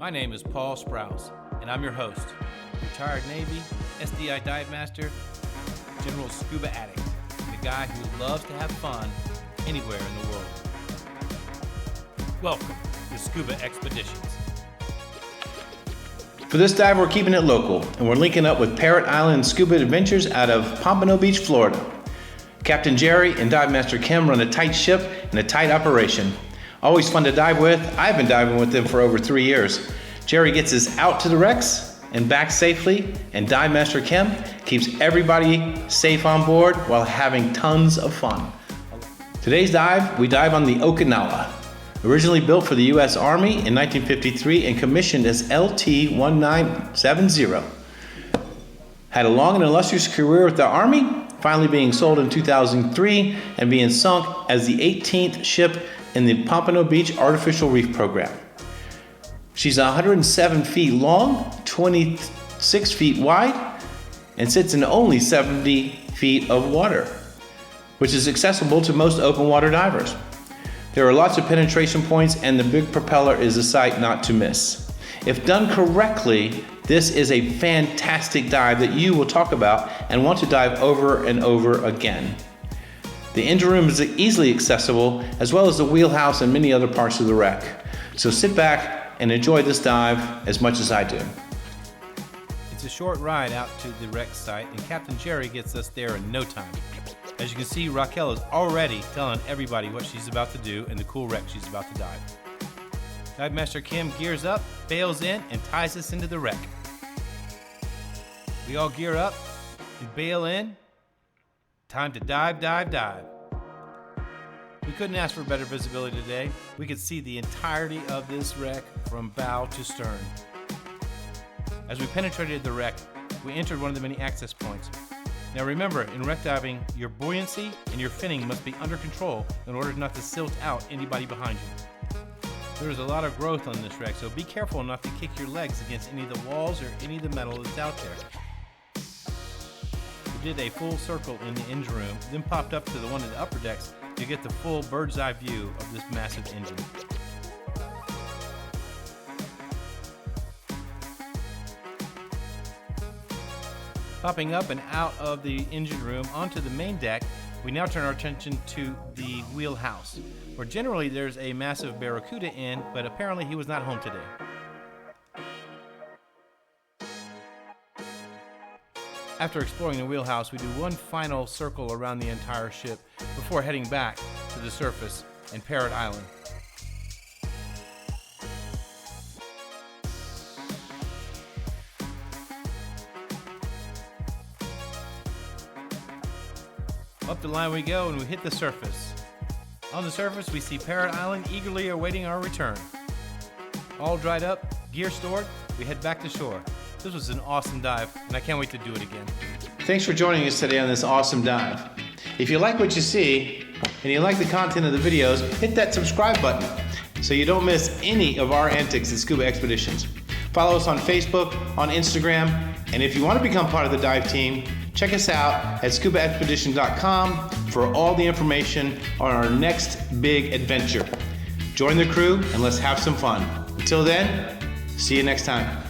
My name is Paul Sprouse, and I'm your host, retired Navy, SDI dive master, general scuba addict, and the guy who loves to have fun anywhere in the world. Welcome to Scuba Expeditions. For this dive, we're keeping it local, and we're linking up with Parrot Island Scuba Adventures out of Pompano Beach, Florida. Captain Jerry and Dive Master Kim run a tight ship and a tight operation. Always fun to dive with. I've been diving with them for over 3 years. Jerry gets us out to the wrecks and back safely, and Dive Master Kim keeps everybody safe on board while having tons of fun. Today's dive, we dive on the Okinawa. Originally built for the U.S. Army in 1953 and commissioned as LT-1970. Had a long and illustrious career with the Army, finally being sold in 2003 and being sunk as the 18th ship in the Pompano Beach Artificial Reef Program. She's 107 feet long, 26 feet wide, and sits in only 70 feet of water, which is accessible to most open water divers. There are lots of penetration points, and the big propeller is a sight not to miss. If done correctly, this is a fantastic dive that you will talk about and want to dive over and over again. The engine room is easily accessible, as well as the wheelhouse and many other parts of the wreck. So sit back and enjoy this dive as much as I do. It's a short ride out to the wreck site, and Captain Jerry gets us there in no time. As you can see, Raquel is already telling everybody what she's about to do and the cool wreck she's about to dive. Dive Master Kim gears up, bails in, and ties us into the wreck. We all gear up and bail in. Time to dive, dive, dive. We couldn't ask for better visibility today. We could see the entirety of this wreck from bow to stern. As we penetrated the wreck, we entered one of the many access points. Now remember, in wreck diving, your buoyancy and your finning must be under control in order not to silt out anybody behind you. There is a lot of growth on this wreck, so be careful not to kick your legs against any of the walls or any of the metal that's out there. We did a full circle in the engine room, then popped up to the one of the upper decks to get the full bird's eye view of this massive engine. Popping up and out of the engine room onto the main deck, we now turn our attention to the wheelhouse, where generally there's a massive barracuda in, but apparently he was not home today. After exploring the wheelhouse, we do one final circle around the entire ship before heading back to the surface and Parrot Island. Up the line we go and we hit the surface. On the surface, we see Parrot Island eagerly awaiting our return. All dried up, gear stored, we head back to shore. This was an awesome dive, and I can't wait to do it again. Thanks for joining us today on this awesome dive. If you like what you see and you like the content of the videos, hit that subscribe button so you don't miss any of our antics at Scuba Expeditions. Follow us on Facebook, on Instagram, and if you want to become part of the dive team, check us out at scubaexpedition.com for all the information on our next big adventure. Join the crew and let's have some fun. Until then, see you next time.